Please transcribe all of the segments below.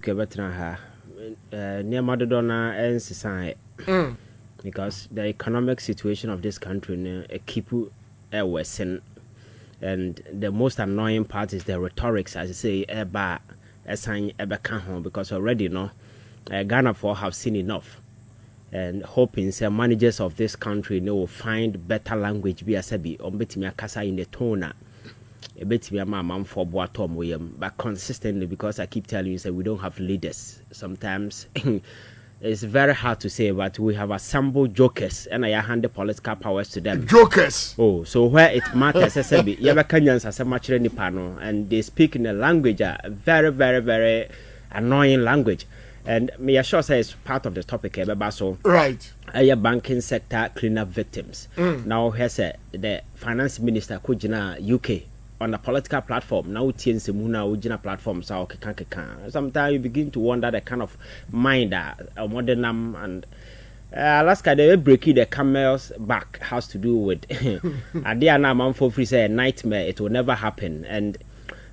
Kebetra near Madonna and society. Because the economic situation of this country keep worsen, and the most annoying part is the rhetorics, as I say, because already Ghana for have seen enough, and hoping some managers of this country will find better language be as a be on betimia kasa in the tone. A bit me mom for Boatom William, but consistently, because I keep telling you that we don't have leaders. Sometimes it's very hard to say, but we have assembled jokers and I hand the political powers to them. Jokers. Oh, so where it matters, as I say, Kenyans as a much any panel, and they speak in a language, a very, very, very annoying language. And me assure say it's part of the topic, so right. A banking sector cleanup victims. Now, here's the finance minister, Kujina UK. On a political platform, now Tiensemuna Ujina platforms are sometimes you begin to wonder the kind of mind that modern and Alaska they breaking the camel's back has to do with and they are now man for free say a nightmare, it will never happen. And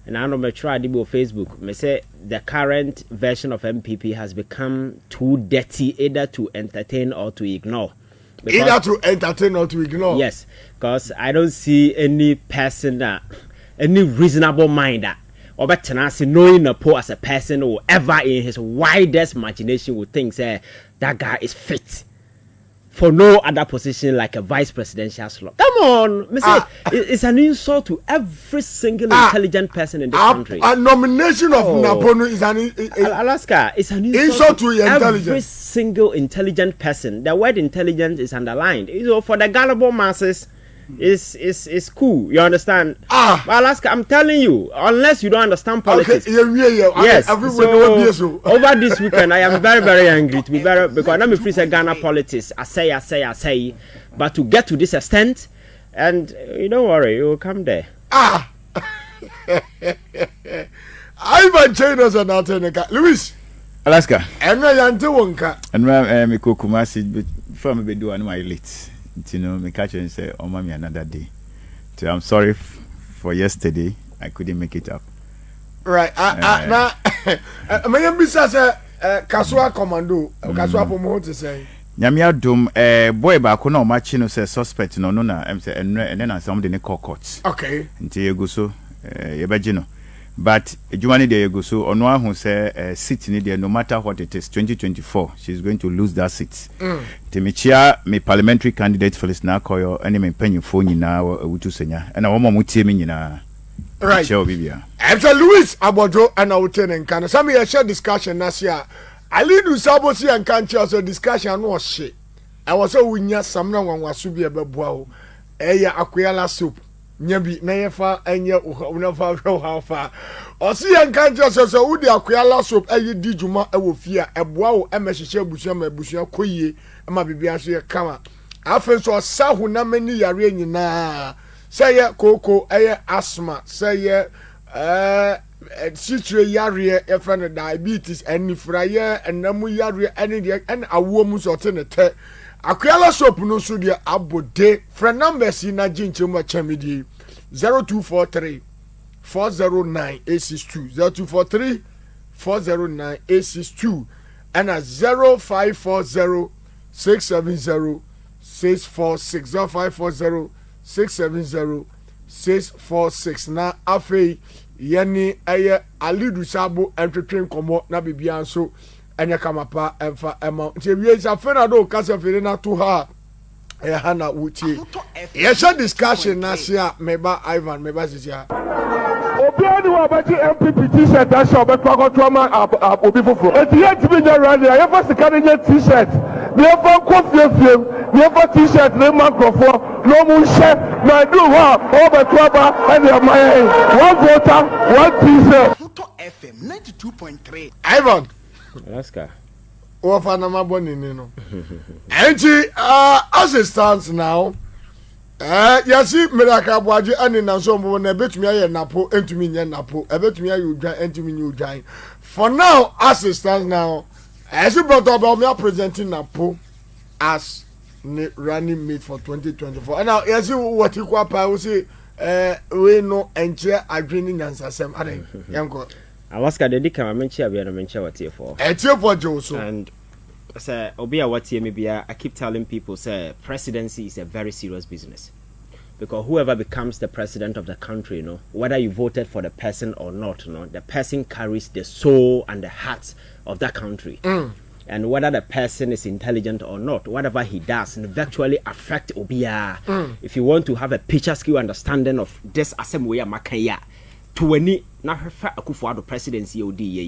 I know me try to Facebook, me say the current version of MPP has become too dirty either to entertain or to ignore. Either to entertain or to ignore. Yes, because I don't see any person that any reasonable mind that or better knowing Napo as a person or ever in his widest imagination would think say that guy is fit for no other position like a vice presidential slot. Come on, me say it's an insult to every single intelligent person in this country. A nomination of Napo is an Alaska. It's an insult to every single intelligent person. The word intelligent is underlined. So for the gullible masses. Is cool, you understand? But Alaska, I'm telling you, unless you don't understand politics. Okay, yes. So, over this weekend, I am very, very angry to be very because I'm free say Ghana politics. I say, but to get to this extent, and you don't worry, you will come there. Ivan Chainos and Altenica, Louis, Alaska, and I am Wonka, and me Kumasi from me do my late. You know, me catch and say, "Oh, mommy, another day." So I'm sorry for yesterday. I couldn't make it up. Right. Now, my ambitious Kasua commando, Kasua promote to say. Nyamia dum boy ba ko na o machi no say suspect no na em say and then some de ne court. Okay. Nti ye go so ye beji no. But Jumani de go so ono ahun say seat ni there no matter what it is 2024 she's going to lose that seat. Temichia me parliamentary candidate Felix Nakoyo ene me mpanyimfo nyina wutu senya na wo mo tie me nyina. Right. Shall bibia. After Louis Abojo and Auten and Kana some share discussion nasia. Ali do sabosi and can't also discussion no shit. I was so winya samna wan wasubi ebeboa o. Eya akwela soup. Nyabi na yefa enye unafa hwe hafa osi yankanti so udi akwala soap ayi di djuma ewo fia eboa wo emehyehe abusua ma abusua koyie ma bibia so ye kama afen so sahu na mani yare nyina say koko eye asthma say citre yare e friend diabetes enifraye enamu yare ene de en awo mu so te ne te akwala soap no so de abode friend number si na ginche mu chamidi 0243 409 862 0243 409 862 and 0540 670 646 0540 670 646 na afei yani eye alidu sabo entwetwen komo na bibia so enya kamapa emfa ema nti wie sa fena do kasa fere na to ha hana wuti yes discussion na sia meba Ivan meba sisia obiani wa bati MPP t-shirt that shop be kwakotwa ma obi foforo eti yet bi nya rally ya fa sika nya t-shirt ne fa kofiefiem ne fa t-shirt ne makrofo no mu hye na do ha o be twaba and your man one voter one t-shirt FM 92.3 Ivan Alaska Ofa na maboni ni no. Enti as it stands now yasi miraka boaje ani na so mbo na betumi aye napo entumi nye napo ebetumi aye odwan entumi nye odwan. For now as it stands now as you brought up me presenting napo as running mate for 2024 and now yasi what equal pa we say we no enche adwini nyansasem ade yanko Alaska the dika menchi abi na menchi what here for. Etie for Joso. And say obi a what here maybe I keep telling people say presidency is a very serious business. Because whoever becomes the president of the country, whether you voted for the person or not, the person carries the soul and the heart of that country. And whether the person is intelligent or not, whatever he does virtually affect Obia. If you want to have a picture skill understanding of this assembly makaya to any Akufo-Addo presidency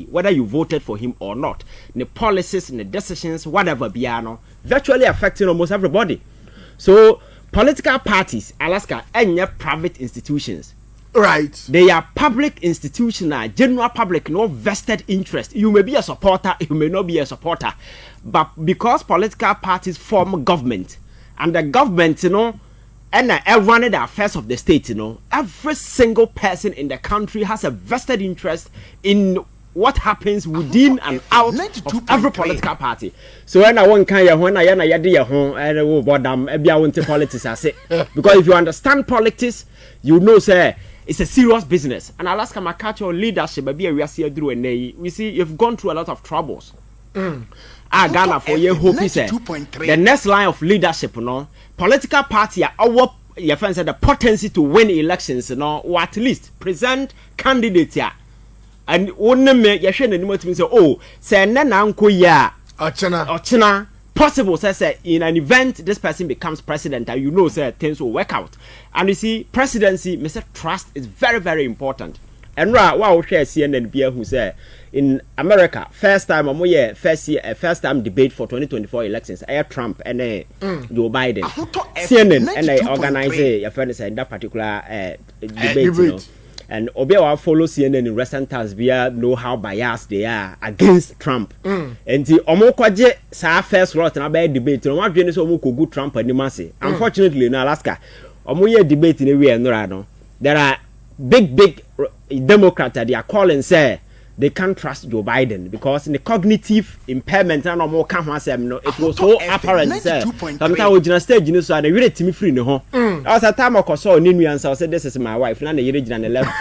whether you voted for him or not, the policies and the decisions, whatever biano, virtually affecting almost everybody. So political parties, Alaska, and private institutions. Right. They are public institutions, general public, no vested interest. You may be a supporter, you may not be a supporter. But because political parties form government, and the government, and running the affairs of the state, every single person in the country has a vested interest in what happens within and out of every political party. So when I want when I politics, I say, because if you understand politics, you know, say it's a serious business. And Alaska Makacho leadership, we see you've gone through a lot of troubles. Ghana for your hope is the next line of leadership, political party are our your friends had the potency to win elections, or at least present candidates here. And one me you share the name to say, oh, say na unko ya ochina possible say in an event this person becomes president, and you know say things will work out. And you see presidency, Mr. Trust is very, very important. And wow share CNN beer who say in America first time first time debate for 2024 elections air Trump and Joe Biden. CNN and they organize your friend say that particular debate. And Obewa follow CNN in recent times via know how biased they are against Trump. And the Omokwaje sa first lot na be debate no wadwe ne so omoko good Trump animase. Unfortunately in Alaska, omoye debate in we no. There are big Democrats that they are calling say they can't trust Joe Biden because in the cognitive impairment and more it was so apparent. Sometimes we just stage so they really me free no. I was a time I saw Ninu and I said this is my wife. Now the original 11.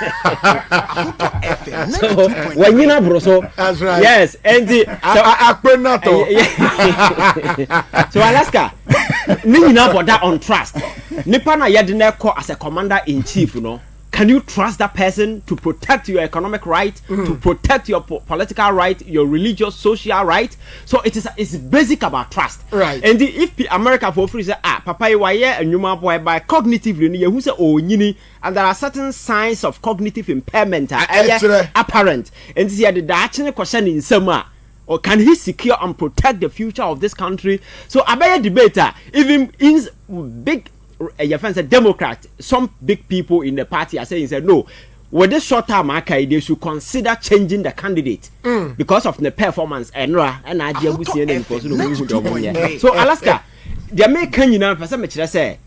So when you know bro, so that's right. Yes, and the so Alaska, Eii Napo that on trust. Nipa na yadine call as a commander in chief, Can you trust that person to protect your economic right, to protect your political right, your religious, social right? So it's basic about trust. Right. And if America for free say, papa you and you boy by cognitively, who say and there are certain signs of cognitive impairment apparent. And this the actual question in summer. Or can he secure and protect the future of this country? So I bet a debater, even in big your friends a Democrat, some big people in the party are saying no, with this short term they should consider changing the candidate because of the performance and so Alaska, the American person say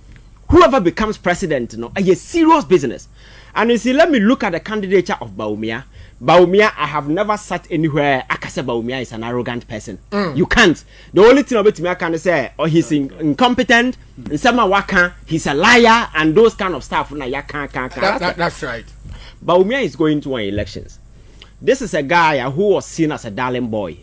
whoever becomes president, a serious business. And you see, let me look at the candidature of Bawumia. Bawumia, I have never sat anywhere. I can say Bawumia is an arrogant person. You can't. The only thing about me I can say, he's incompetent, he's a liar, and those kind of stuff. That's right. Bawumia is going to win elections. This is a guy who was seen as a darling boy,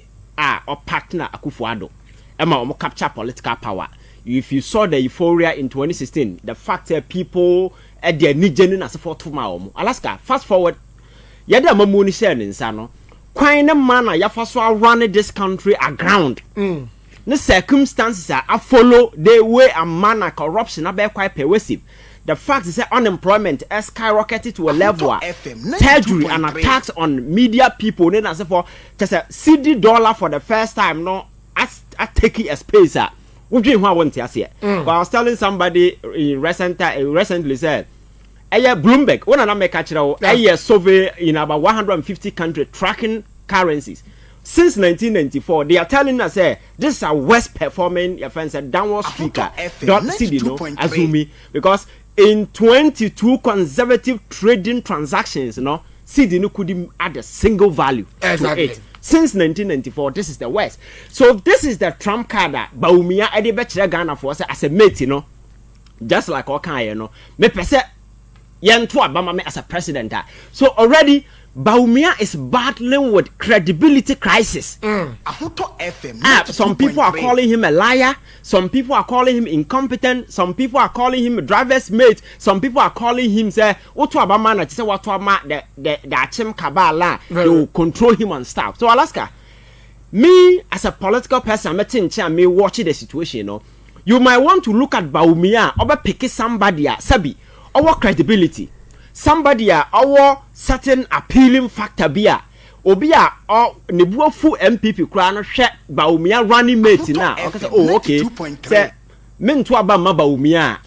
or partner Akufo-Addo. Emma capture political power. If you saw the euphoria in 2016, the fact that people at their need as a photo Alaska, fast forward. Yada mamuni share in sano. Quite a manner ya first run this country aground. The circumstances are follow the way and manner corruption are quite pervasive. The fact is that unemployment has skyrocketed to a level where treasury and attacks on media people then as for just a CD dollar for the first time as taking a space. But I was telling somebody recently said Bloomberg, when I make a survey in about 150 countries tracking currencies. Since 1994, they are telling us this is our worst performing your friends said downward streaker. Azumi, because in 22 conservative trading transactions, CD couldn't add a single value to it. Since 1994, this is the worst. So this is the Trump card that Bawumia Edibetche Ghana for us as a mate, just like Okan, me pese Yantua Bama as a president. So already Bawumia is battling with credibility crisis. Some people are calling him a liar. Some people are calling him incompetent. Some people are calling him a driver's mate. Some people are calling him say, "What to about man? Say what to about the Achim Kabala? They will control him and stuff." So Alaska, me as a political person, I'm a me watching the situation. You know, you might want to look at Bawumia or pick somebody sabi our credibility. Somebody our certain appealing factor bia obia or nebuafu MPP kra no hwe Bawumia running mate na okay say men to aba ma Bawumia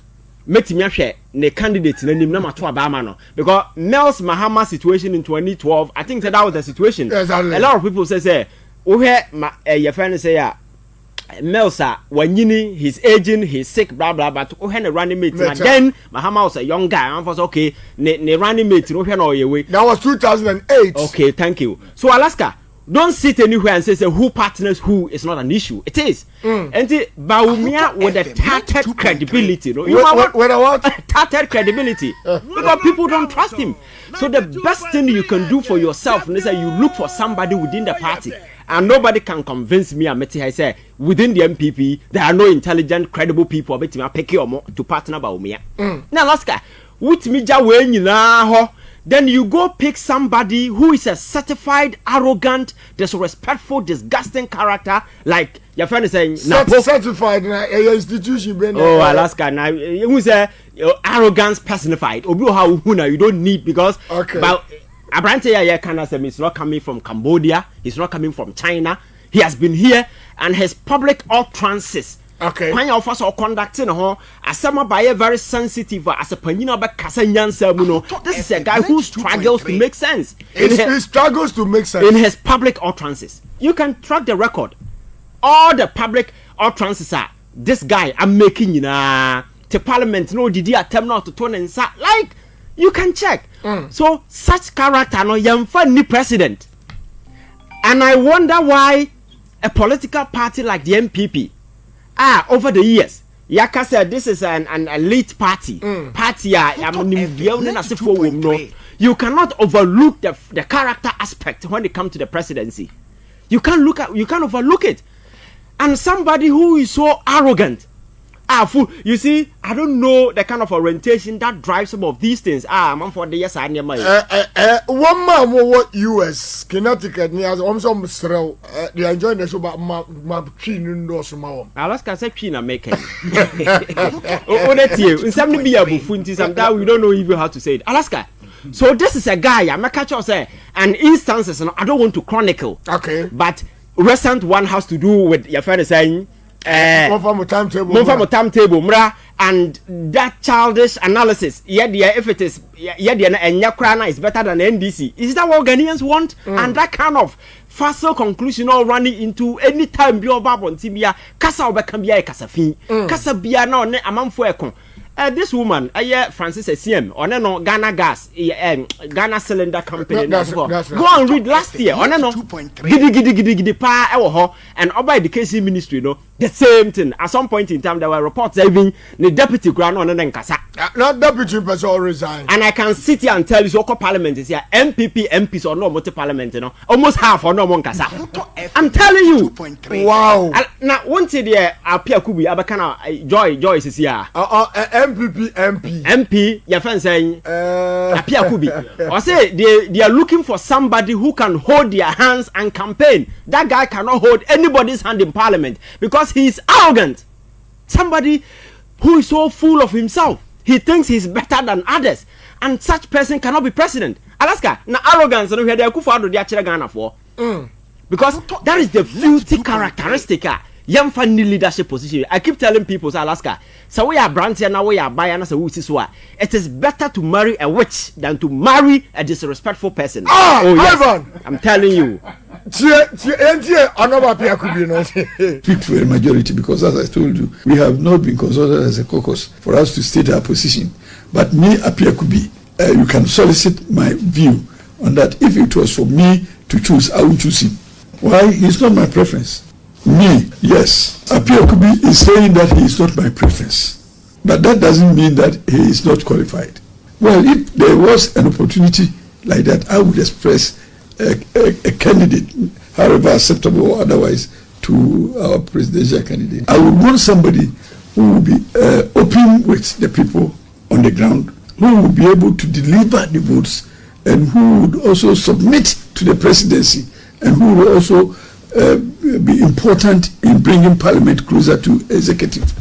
metimi ahwe ne candidate na nim na mato aba ma no because Nels Mahama situation in 2012 I think that was the situation. Exactly. A lot of people say oh your friend say Melsa wanyini he's aging, he's sick, blah blah. But when a running mate, then Mahama was a young guy. I was okay. Ne running mate, no way. That was 2008. Okay, thank you. So Alaska, don't sit anywhere and say who partners who is not an issue. It is. And Bawumia with a tattered credibility. No? You know what? Tattered credibility. Because people don't trust him. So the best thing you can do for yourself is that you look for somebody within the party. And nobody can convince me, I say, within the MPP, there are no intelligent, credible people to partner Bawumia. Now, Alaska, with me, then you go pick somebody who is a certified, arrogant, disrespectful, disgusting character, like your friend is saying, certified institution. Alaska, now, who's a arrogance personified. You don't need because. Okay. Abrante is not coming from Cambodia. He's not coming from China. He has been here and his public utterances. Okay. When you offer conducting as someone by a very sensitive as a panina but Kasanyan this is a guy who struggles to make sense. He struggles to make sense in his public utterances. You can track the record. All the public utterances are this guy I'm making to parliament. No, did he attempt not to turn and like you can check. So such character no yamfa ni president. And I wonder why a political party like the MPP over the years Yaka said this is an elite party. You cannot overlook the character aspect when it comes to the presidency. You can't overlook it. And somebody who is so arrogant. You see, I don't know the kind of orientation that drives some of these things. Man for the yes, I near my. One man what US Connecticut near some stroll. They enjoy the show, but my chin no small. Alaska said China making. Oh, that's you. In some be a buffunti, sometimes we don't know even how to say it. Alaska. So this is a guy. I'm a catcher say, and instances. I don't want to chronicle. Okay. But recent one has to do with your friend saying. Timetable, and that childish analysis. If it is, and is better than NDC. Is that what Ghanaians want? And that kind of facile conclusion all running into any time be about on Tibia, Casa Obekambia Casafi, Casabia no ne Amamfueko. This woman, Francis CM, on no Ghana Gas, Ghana Cylinder Company. Go and read last year. On no giddy pa and by the KC ministry, no, the same thing. At some point in time, there were reports even the deputy grand on and Kasa. Not deputy person resign. And I can sit here and tell you, so parliament is here, MPP, MPs or no multi parliament, you know, almost half or no one Kasa. I'm telling you. Wow. Now, one day there, Apia Kubi, Abakana, Joy is here. MP, your friend saying, Apia Kubi. Or say they are looking for somebody who can hold their hands and campaign. That guy cannot hold anybody's hand in parliament because he is arrogant. Somebody who is so full of himself. He thinks he's better than others. And such person cannot be president. Alaska, now arrogance, no, we had a Ghana for. Because that is the filthy characteristic. Yamfani leadership position. I keep telling people, Alaska, so we are branching now, we are buying us a witch. It is better to marry a witch than to marry a disrespectful person. Oh, yes. Ivan. I'm telling you. Speak to a majority because, as I told you, we have not been consulted as a caucus for us to state our position. But me, Apia Kubi, you can solicit my view on that. If it was for me to choose, I would choose him. Why? He's not my preference. Me, yes. Apia Kubi is saying that he is not my preference. But that doesn't mean that he is not qualified. Well, if there was an opportunity like that, I would express a candidate, however acceptable or otherwise, to our presidential candidate. I would want somebody who will be open with the people on the ground, who will be able to deliver the votes, and who would also submit to the presidency, and who will also be important in bringing parliament closer to executive.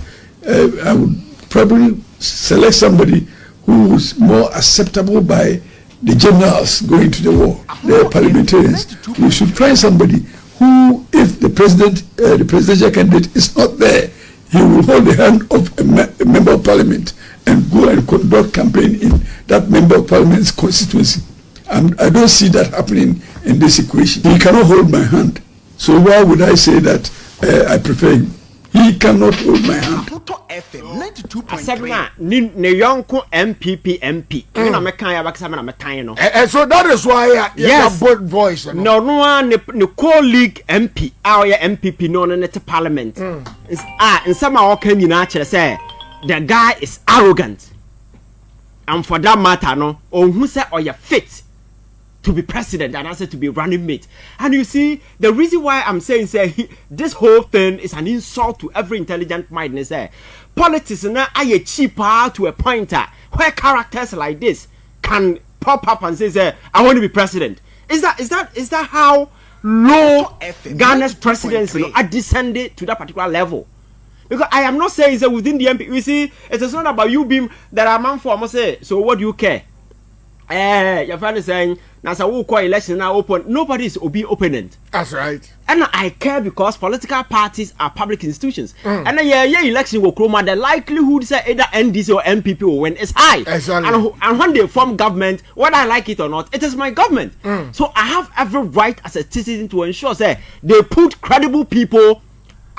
I would probably select somebody who is more acceptable by the generals going to the war, the parliamentarians. We should find somebody who, if the presidential candidate is not there, he will hold the hand of a member of parliament and go and conduct campaign in that member of parliament's constituency. I don't see that happening in this equation. He cannot hold my hand. So why would I say that I prefer him? He cannot hold my hand. Ne yonko MPP MP. Me na mekan ya bakasa me na mekan no. So that is why you have both voice. No ne colleague MP. Our MPP no ne to parliament. In some our can nyina kire say the guy is arrogant. And for that matter no, ohun say oya fit to be president and also to be running mate. And you see, the reason why I'm saying this whole thing is an insult to every intelligent mind is politics now are cheaper to a point where characters like this can pop up and say I want to be president. Is that how low Ghana's presidency are descended to that particular level? Because I am not saying that within the MP, you see, it is not about you being that a man for must say, so what do you care? Your friend is saying, now so call election now open. Nobody is be opponent. That's right. And I care because political parties are public institutions. And then election will come, the likelihood say either NDC or MPP will win is high. Exactly. And when they form government, whether I like it or not, it is my government. So I have every right as a citizen to ensure say they put credible people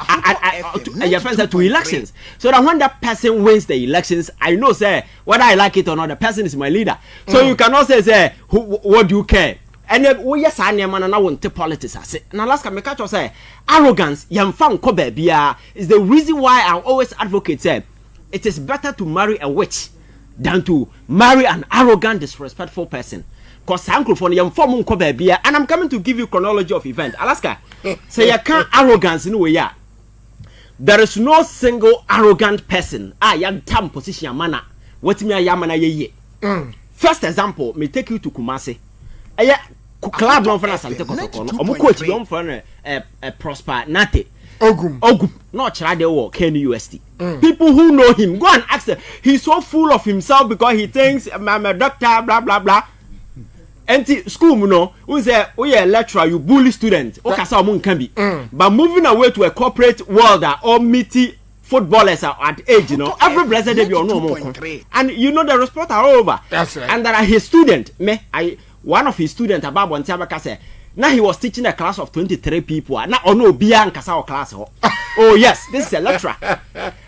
to elections, so that when that person wins the elections, I know say whether I like it or not, the person is my leader. So you cannot say what do you care? And then yes, I am and I want to politics. I say now last me catch say arrogance yamfa ko bia is the reason why I always advocate say it is better to marry a witch than to marry an arrogant, disrespectful person. Because Sankrofon yamfa mun ko bia, and I'm coming to give you chronology of event. Alaska say you can't arrogance in way. There is no single arrogant person. Young tam position mana. What me yamana ye. First example, me take you to Kumasi. Club non for Sante Kotoko. Omo coach don for Prosper Nate. Ogum. Not Chade or Kenny UST. People who know him go and ask him. He's so full of himself because he thinks I'm a doctor, blah blah blah. Anti school no, who's a lecturer, you bully student. But moving away to a corporate world or meaty footballers are at age, every blessed day you know more. And you know the response are over. That's right. And that his student, one of his students about one time say, now he was teaching a class of 23 people. Now no beyond Kasao class. Oh yes, this is a lecturer.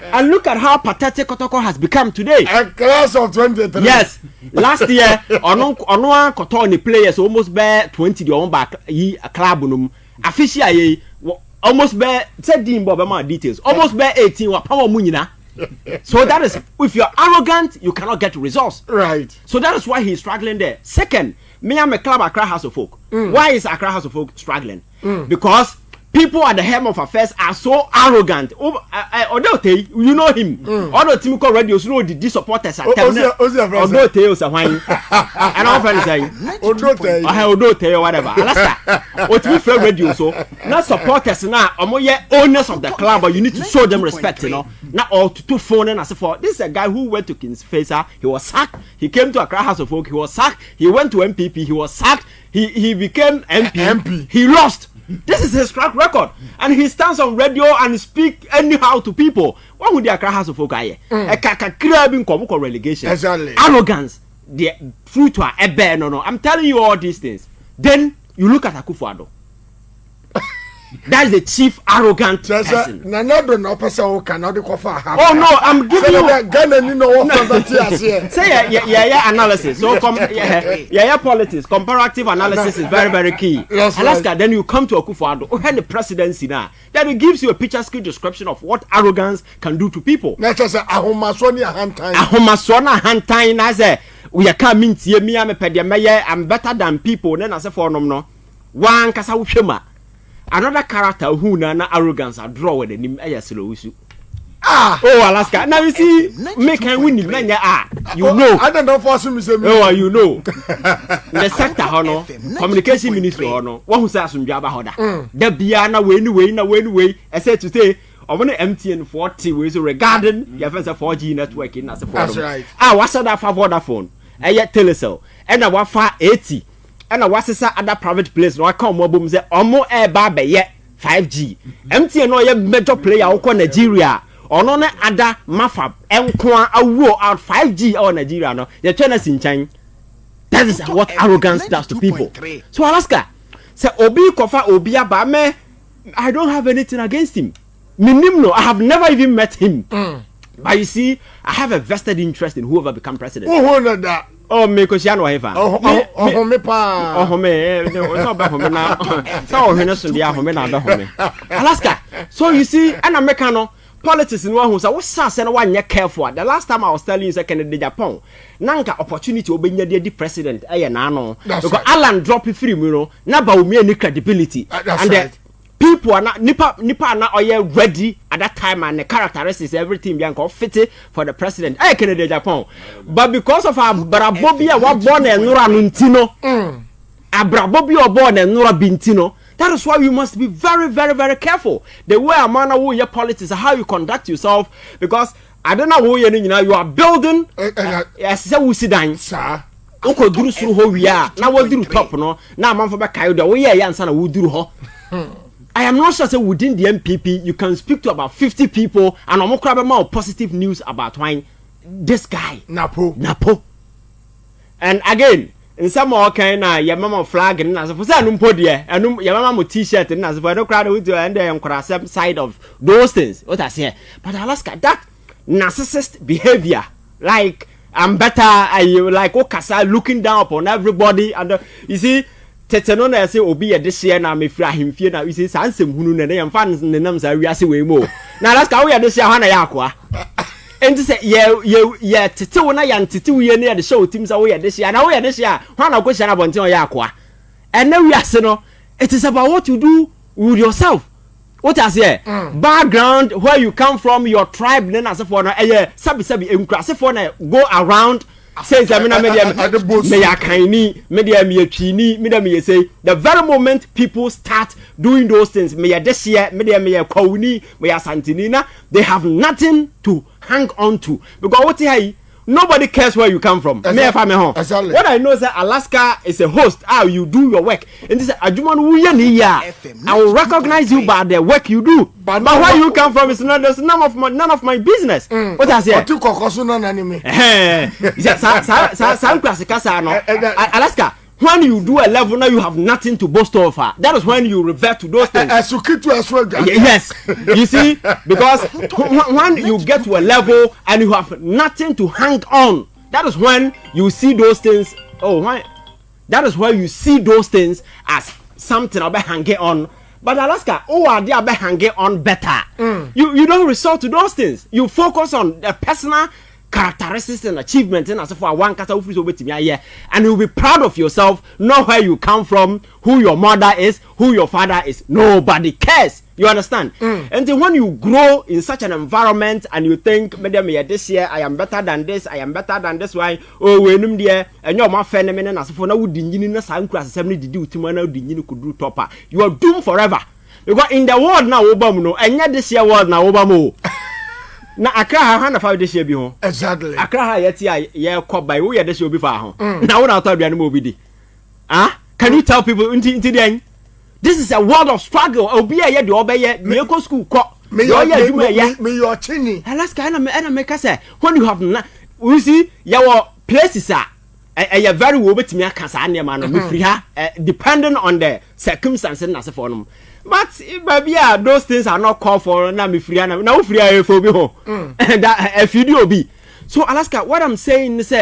And look at how pathetic Kotoko has become today. A class of 23. Yes. Last year, ono Kotoko ni players almost bear 20 the on back a club num. Officially almost bear said details. Almost bear 18 wa power munyina. So that is, if you're arrogant, you cannot get results. Right. So that is why he's struggling there. Second, me am a club Accra House of Folk. Why is Accra House of Folk struggling? Because people at the helm of affairs are so arrogant. You know him. Although Timiko radios know the supporters are telling him. Although Teo Sahwine. And all friends say, Odote, whatever. Alaska. What we feel radio so. Not supporters now. Owners of the club, but you need to show them respect, Not all to phone and as for. This is a guy who went to King's Facer. He was sacked. He came to Accra House of Folk. He was sacked. He went to MPP. He was sacked. He became MP. He lost. This is his track record, and he stands on radio and speak anyhow to people. What would the Accra House of Folk a grabbing relegation? Exactly. Arrogance, the fruit to a bear. No. I'm telling you all these things. Then you look at Akufo-Addo. That is the chief arrogant person. Oh no, I'm giving you say analysis. So politics, comparative analysis is very, very key. Alaska, right. Then you come to Akufo-Addo, who had the presidency now. Then it gives you a picturesque description of what arrogance can do to people. That's just a Ahomasona hand time. Ahomasona hand time as a we are coming to me am pedia I'm better than people then as a for no one kasa wohwema another character who na arrogance a draw with him slow su Alaska now you see make can win manya you know I don't know for some say you know the sector hono communication ministry hono one who say asumdwa ba hoda da bia na we I said to say I want MTN 40 ways regarding your fence 4G network in as a phone. That's right. What's that for Vodafone? Telecel. And I want 80. And I was other private place. No, I come more boom say omo air bar yet 5G. MTN no ye major player or Nigeria. Or no other mafab. Enkwa awo out 5G or Nigeria no. You turn us in China. That is what arrogance does to people. So Alaska say Obi Kofa Obia ba me. I don't have anything against him. Minimum, I have never even met him. But you see, I have a vested interest in whoever become president. Oh, me Kosiano Eva. Oh, me pa. Oh, me. No, Alaska. So you see, an Americano politics in one who's what's and one year careful. The last time I was telling you, Kennedy Agyapong, Nanka opportunity to be the president. Nano. Because Alan drop it free, you know, Naba me any credibility. And people are not nipa na oye ready at that time and the characteristics everything be fit for the president Kennedy Agyapong but because of our brabobia wa born and nura nuntino abrabobia born and nura bintino that is why you must be very very very careful the way a man who your politics how you conduct yourself because I don't know who you are building as we sit down sir oko duru suru ho wia na wo duru top no na man for be kai do wo ye yansa na wo duru ho I am not sure say within the MPP you can speak to about 50 people and I'm more positive news about wine. This guy Napo. And again, in some more kind of your mama flag and as for say numpo there and your mama t-shirt and as for no crowd with you and then side of those things. What I say, but Alaska that narcissist behavior like I'm better. I like Okasa looking down upon everybody and you see. Tetano na say obi this year na me fra himfie na we say sansem hunu na yam fan ne nam sa wiase we mo na Alaska we this year ha na yakwa enti say ye tetewo na yan tetewo ye na the show team say we this year na we this year ha na question about o yakwa and na wiase no it is about what you do with yourself what I say background where you come from your tribe then as for na sabi enkrase for na go around says I mean me ya kaini media me twini media me say the very moment people start doing those things me ya this year media me ya kwuni me ya santinina they have nothing to hang on to because what here nobody cares where you come from exactly. What I know is that Alaska is a host how you do your work and this ajuman wuye ni ya I will recognize you by the work you do but where you come from is not there's none of my business what I say Alaska when you do a level now you have nothing to boast over that is when you revert to those things yes you see because when you get to a level and you have nothing to hang on that is when you see those things that is where you see those things as something about hanging on but Alaska are they about hanging on better you don't resort to those things you focus on the personal characteristics and achievements and as for one kata and you'll be proud of yourself, know where you come from, who your mother is, who your father is. Nobody cares. You understand? And then when you grow in such an environment and you think, madam, this year I am better than this, I am better than this why when there and you're my phenomenon as for now topper. You are doomed forever. Because in the world now Obama and yet this year world now Obama. Na Accra ha na fa this year bi ho exactly Accra ha yeti ye by we this year bi fa ho na wo na to aduane mo bi di can you tell people into the this is a world of struggle obi ye de obeye me go school ko me your chini Alaska na me ka say when you have you see your places are very wo betimi aka sa na ma no me free ha depending on the circumstances na se for no but baby those things are not called for na me free na we free for bi ho and that video be so Alaska what I'm saying is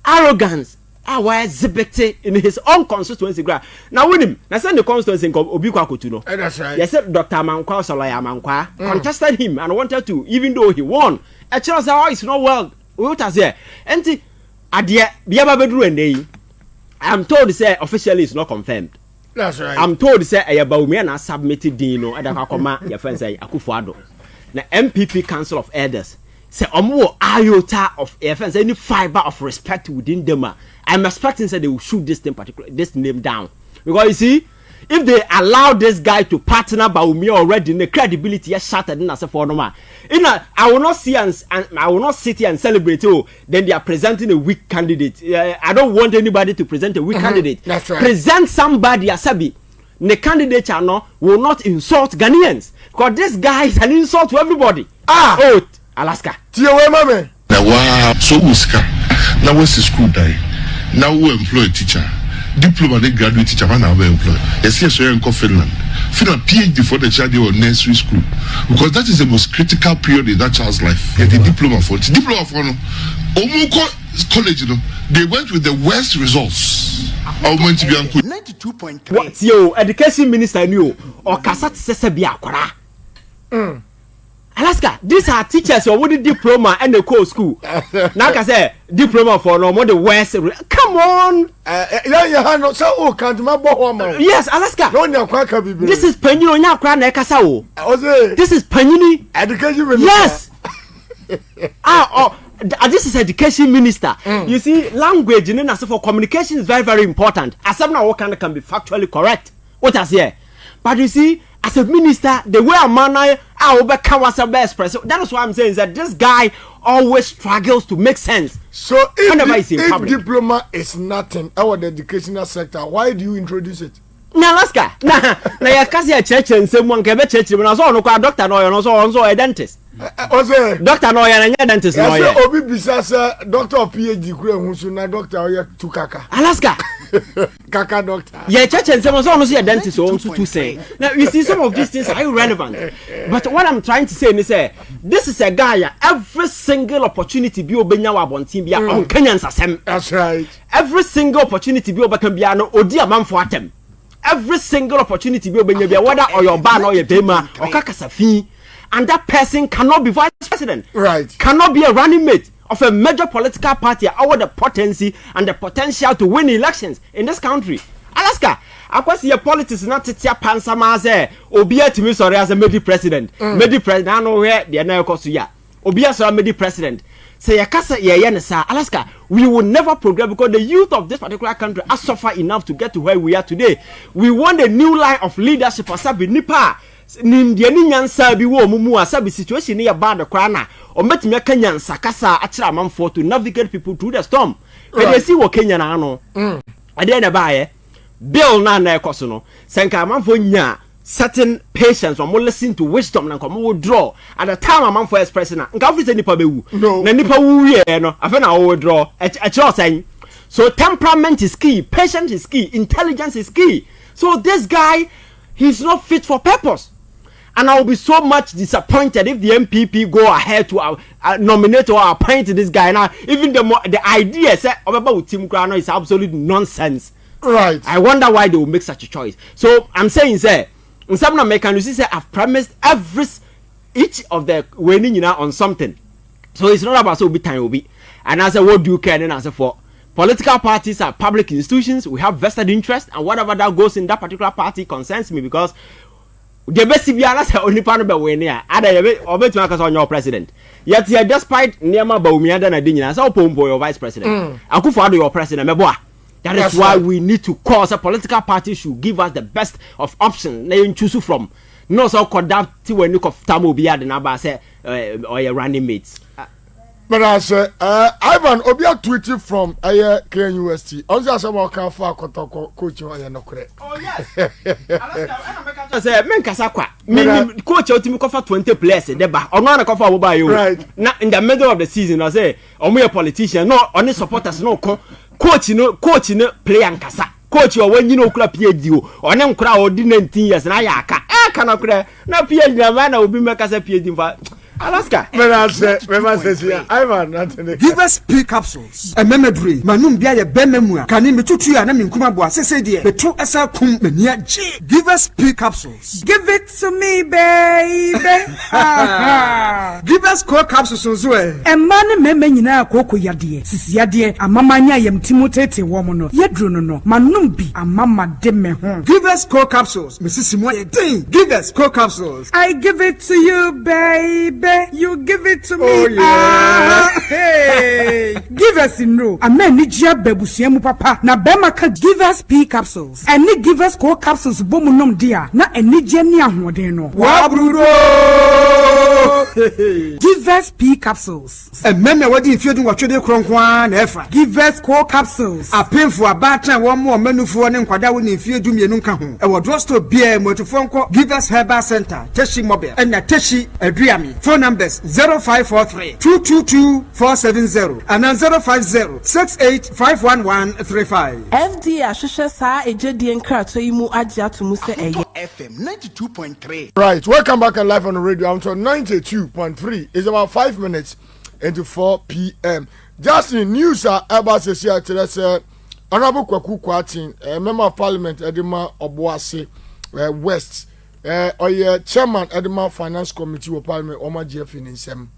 arrogance why exhibit in his own constituency now with him na send the constituency obi kwa kotu no that's right yes Dr. Mankwa Soloya Mankwa contested him and wanted to even though he won a chance it's not well what has here and Adia biaba bedru ende. I'm told say officially it's not confirmed. That's right. I'm told say Baumia na submitted dino adakakoma your friend say Akufo-Addo. Na MPP Council of Elders say omo iota of friends any fiber of respect within them. I'm expecting say they will shoot this name down. Because you see, if they allow this guy to partner Baumia already, the credibility is shattered in as a former. I will not see and I will not sit here and celebrate. Oh, then they are presenting a weak candidate. I don't want anybody to present a weak candidate. That's right. Present somebody asabi. The candidate will not insult Ghanaians because this guy is an insult to everybody. Oh, Alaska. Tiyo mame. Now wow, so muska. Now what's the school die? Now we employ a teacher. Diploma de graduate teacher man now we employ. Yes, yes, we in Finland. Finland PhD for the child or nursery school because that is the most critical period in that child's life. Get the diploma for it. Diploma for no. Omuko college, you know, they went with the worst results. I went to be uncle. 92.3. What yo education minister knew or kasat sese bi akora. Alaska, these are teachers who would diploma and the core school. Now I say diploma for no more the worst. Come on. Yes, Alaska. This is Penny now crying Kasao. This is Penny Education minister. Yes. This is education minister. You see, language and for communication is very, very important. As someone what can be factually correct. What I say. But you see, as a minister, the way a man I will become as a best person. That is why I'm saying is that this guy always struggles to make sense. So if diploma is nothing, our educational sector, why do you introduce it? Na Alaska. Na ya kasi ya church and someone can be church. When I saw no doctor no you also a dentist. Doctor no ya na dentist no ya. Obi bisa doctor PhD kure hunsu na doctor ya tukaka. Alaska. Kaka doctor. Yeah, church and someone also a dentist so also to say. Now you see some of these things are irrelevant. But what I'm trying to say is this is a guy every single opportunity bi obenya wa bontin bia on Kenyans asem. That's right. Every single opportunity bi obeka bia no odi amanfo atem. Every single opportunity be obenya bia whether or your ban or your bema or kakasafin and that person cannot be vice president. Right. Cannot be a running mate of a major political party or the potency and the potential to win elections in this country. Alaska, akwasi your politics not titia pansama say obia timi sorry as a medi president. Medi president I know where the na ekosu ya. Obia so medi president. Say yakasa yenesa Alaska, we will never progress because the youth of this particular country has suffered enough to get to where we are today. We want a new line of leadership for sabi nipa nindiani nyansa bi wo mumu asabi situation near bad krana or metimi aka nyansa kasa achira amanfo to navigate people through the storm. But they see what Kenya na ano. Ade na bae bill na ekoso no senka amanfo nya certain patience or more listen to wisdom and come withdraw at the time a man for expressing nka free say nipa bewu na nipa wu ye no afa na withdraw a chiro say so temperament is key, patience is key, intelligence is key. So this guy he's not fit for purpose. And I will be so much disappointed if the MPP go ahead to nominate or appoint this guy. Now, even the idea about Tim Grano is absolute nonsense. Right. I wonder why they will make such a choice. So I'm saying, in some American, you see, I've promised each of the winning on something. So it's not about so big time will be. And I said, what do you care? And I said, for political parties are public institutions, we have vested interest, and whatever that goes in that particular party concerns me because the best CBR only part of the way near. Other on your president. Yet, despite Niama Baumia than a dinner, so Pombo, your vice president. Akufo-Addo, your president. That is why we need to cause a political party should give us the best of options. They choose from. No so conduct when you of Tamo Bia the Naba say or your running mates. But I say, Ivan, Obia tweeted from KNUST. Also, someone can for Kotoko coach you no correct. Oh yes. I say, men kasakwa. Me coach your team cover 20 players. Deba, or not a cover over you. Right. Now in the middle of the season, I say, or me a politician, no, only supporters, no coach, play and kasa. Coach you when you know club PhD or them crowd 19 years and I cannot cry. Now PhD man will be make us a PhD. Alaska. Ivan Napo. Give us P capsules. A memory. Manum bia ye bememua. Kani metutu ya na minkuma boa sese die. Betu asa kum menia G. Give us P capsules. Give it to me, baby. Give us core capsules ozwe. Emane meme nyina akoko yade. Sisi yade amamanya yem timotete womo no. Yedro no. Manum bi amama de me ho. Give us core capsules. Mrs. Moye ding. Give us core capsules. I give it to you, baby. You give it to me. Oh, yeah. Hey. Give us in row. Amen ni jia bebusiemu papa. Na bema ka give us P capsules. Eni give us core capsules bomu nom dia. Na eni jeni ahode no. Wabrudo. Give us P capsules. Ememe wadi ifiedu watwede kronkwa na efa. Give us core capsules. Apemfo abatra womo menufo ne nkwada wo ne ifiedu mienu nka ho. E wo drosto bia motofo nko Give us Herbal Center, Teshi Mobile, and Teshi Adriami. Phone numbers 0543 222 470 and 050 68 FD Ashusha Sa Ejedi Enkrato Imu Agyapong mu se eye. FM 92.3. Right, welcome back and live on the radio. I'm on 92.3. It's about 5 minutes into 4 p.m. Just in news about the Honorable Kwaku Kwatin, Member of Parliament Edema Obuasi West, or Chairman Edema Finance Committee of Parliament Oma Jeff in Sem.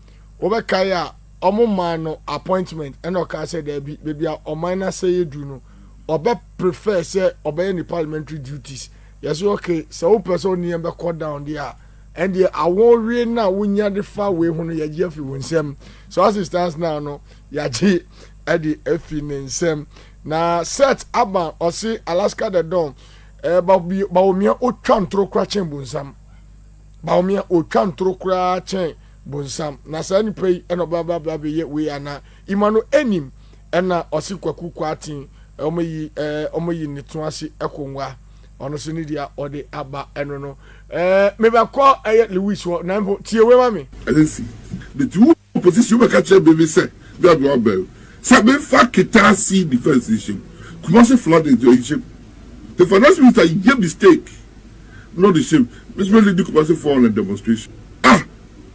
Obekaya Omomano appointment and Oka said there be or minor say you do no or prefer say obey any parliamentary duties. Yes, okay, so person near the court down there. And the I won't read now when you're the far way when you're Jeff in Sem. So as it stands now, no, Yaji at the F in Sem. Na set aba or say Alaska the Dawn. Baumia o tran tro craching bunsam. Baumia o tran tro craching bunsam. Na sani pay and baba baby yet we are na imano enim and na osi kwaku kwatin omoyi nitwasi ekonwa ono sinidia or the aba enono. Maybe I call Louis na mbo tie we mami. The two opposition we catch baby say that one bell. Sabe fakita see defense issue. Kumasi flood the issue. The finance minister gave mistake. Not the same. Mr. Really do Kumasi fall on a demonstration.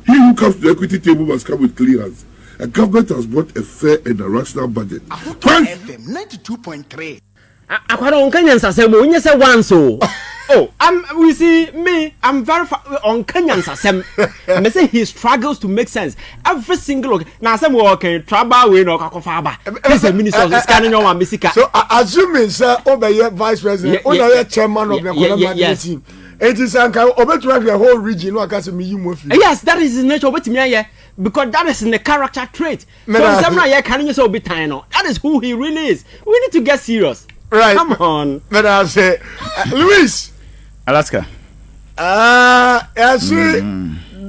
He who comes to the equity table must come with clearance. A government has brought a fair and a rational budget. FM 92.3. I don't say once so. Oh, we see me. I'm very on Kenyans. I say he struggles to make sense. Every single now some working trouble we no kakofaba. This is minister of scanning your misika. So assuming sir obey vice president, chairman of the Chronology team. It is obetu the whole region no akase me yimofi. Yes, that is his nature obetimi because that is in the character trait. So some na can you say obi tan no. That is who he really is. We need to get serious. Right. Come on. But I say Luis Alaska. Yes,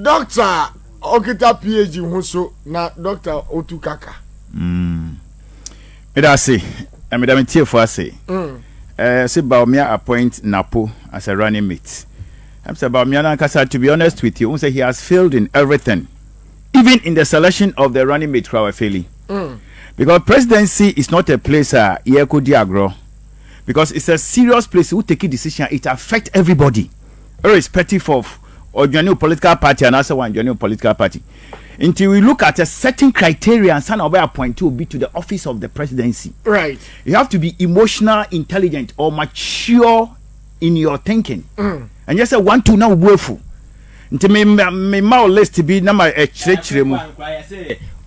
Doctor Okita PhD Huso na Doctor Otukaka. Me da say, me da me tie for say. Say Baumia appoint Napo as a running mate. I'm say Baumia na kasa, to be honest with you, say he has failed in everything. Even in the selection of the running mate crowd failing. Because presidency is not a place could diagro. Because it's a serious place who take a decision, it affects everybody, irrespective of or your new political party and also one your new political party. Until we look at a certain criteria and some other point to be to the office of the presidency. Right. You have to be emotional, intelligent, or mature in your thinking. And just say 1 2 now willful. Until me more list to be number a church.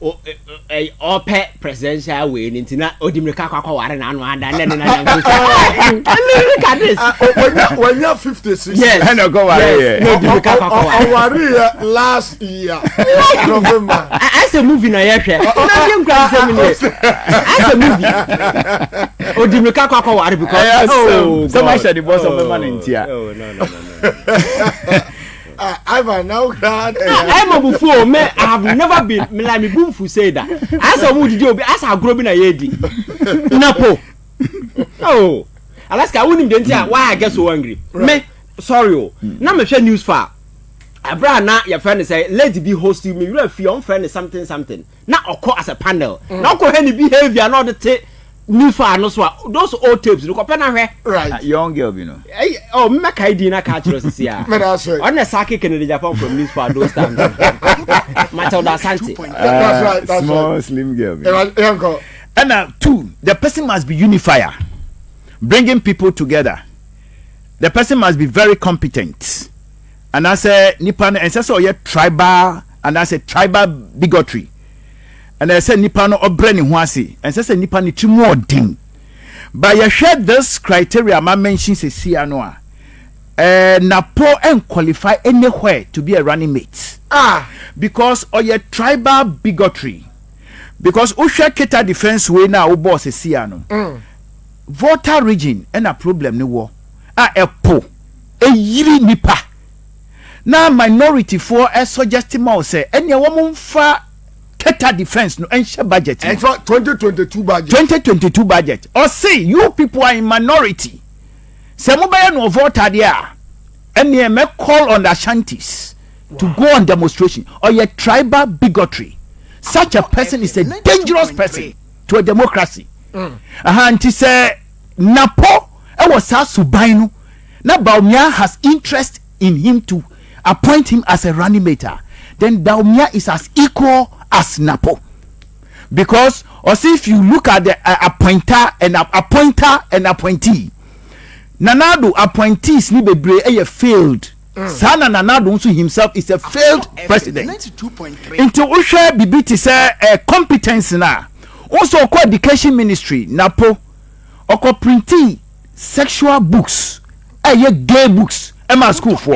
Ope presidential way intina odimrika kwakwa ware na anu ada nne na look at this when you're 56 yes I know go ware no odimrika kwakwa ware last year November as a movie na yehwe na dem kra say me as a movie odimrika kwakwa ware because so much the boss of the man in tia no Ivan now glad I'm a before me I have never been me like me boomfu say that as a mood do as a grow be na yedi Napo oh Alaska wouldn't dem why I get so angry me sorry na me share news far Abra na your friend say let be hosting me you feel on friend something na occur as a panel na occur any behavior not the new far no so those old tapes no kopena hwe right young girl you know oh me kai di na ka chiro sisi a me na say on the sake Kennedy Agyapong from news far those times Matilda Santi that's right that's small right. slim girl And two, the person must be unifier, bringing people together. The person must be very competent. And I say nipa and say so ye tribal and I say tribal bigotry. And I say nipa no obrani ho ase and say nipa ni trimu odin. But you share this criteria ma mention say sia no a Napo and qualify anywhere to be a running mate. Because ye tribal bigotry. Because Usha Keta defense way now boss is siano. Voter region and a problem no war. A po a yiri nipa. Now minority for a suggesting more say any woman fa Keta defense no ensure budget. And for 2022 budget. 2022 budget. Or say you people are in minority. Say mobile no voter there. And you may call on the Ashantis to go on demonstration or your tribal bigotry. Such a person is a dangerous person to a democracy. Anti say Napo was subainu. Now Baumia has interest in him to appoint him as a running mate. Then Baumia is as equal as Napo. Because or see if you look at the appointer and appointee. Nanado appointees ni bebre a failed. Sana Nanado himself is a failed president. Into Usha Bibiti say competence na. Also co education ministry Napo oko printing sexual books, gay books, Emma school for.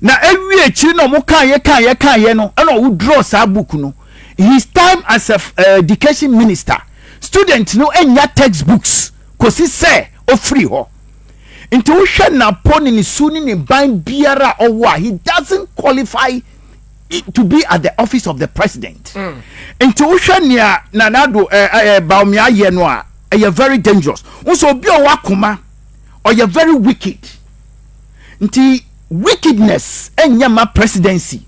Na every echi no mo kan ye no na wo draw sa book no. His time as a education minister, students no enya textbooks kosi say o free ho. Into Usha Napo ni suni ni ban biara owa, he doesn't qualify to be at the office of the president. Into Usha nia Nanado Baumia ye no a very dangerous. Also bi o wakoma or you very wicked. Nti wickedness enyama presidency.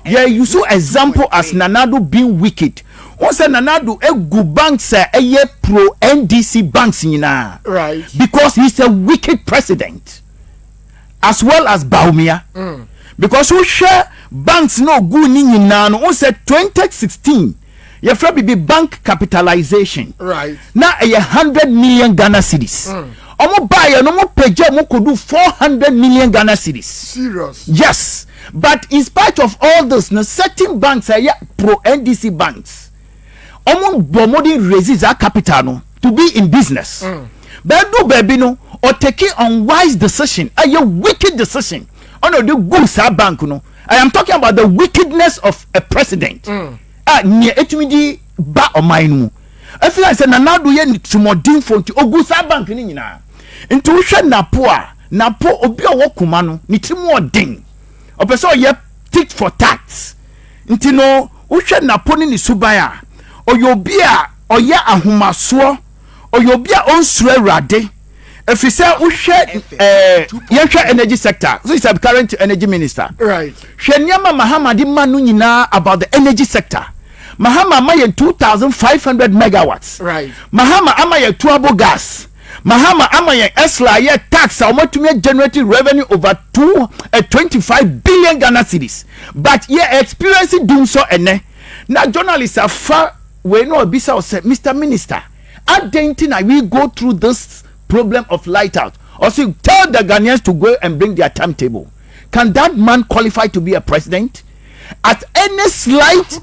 Yeah, you saw example as Nanado being wicked. Also Nanado egu banks pro NDC banks nyina. Right. Because he's a wicked president. As well as Baumia. Because who share banks no good ni nyina no. Also 2016 your friend be bank capitalization. Right. Now 100 million Ghana cedis. Omo buy no mo page mo could do 400 million Ghana cedis. Serious. Yes. But in spite of all this, no certain banks are pro NDC banks. Omo bomodi raises our capital no to be in business. But do baby no or taking unwise decision, a wicked decision. On the good bank no. I am talking about the wickedness of a president. Near etumidi ba o mainu. I feel like say Nanado ye tumodin for nti ogusa bank ni nyina. Nti wo hwe Napo obi owo kuma no ni timu odin. Opeso ye tit for tat. Nti no wo hwe Napo ni subaya. Oyobi a oya ahomaso. Oyobi a onsuro awrade. Efisa wo hwe ye hwe energy sector. So he's a current energy minister. Right. Hwe nyama Mahamadi manu nyina about the energy sector. Mahama amaye 2,500 megawatts. Right. Mahama amaye tuabo gas. Mahama amaye esla ye tax omotumye generating revenue over 25 billion Ghana cedis. But ye experiencing doing so ene. Na journalists are far we no bisa say Mr. Minister, I we go through this problem of light out. Also tell the Ghanaians to go and bring their timetable. Can that man qualify to be a president? At any slight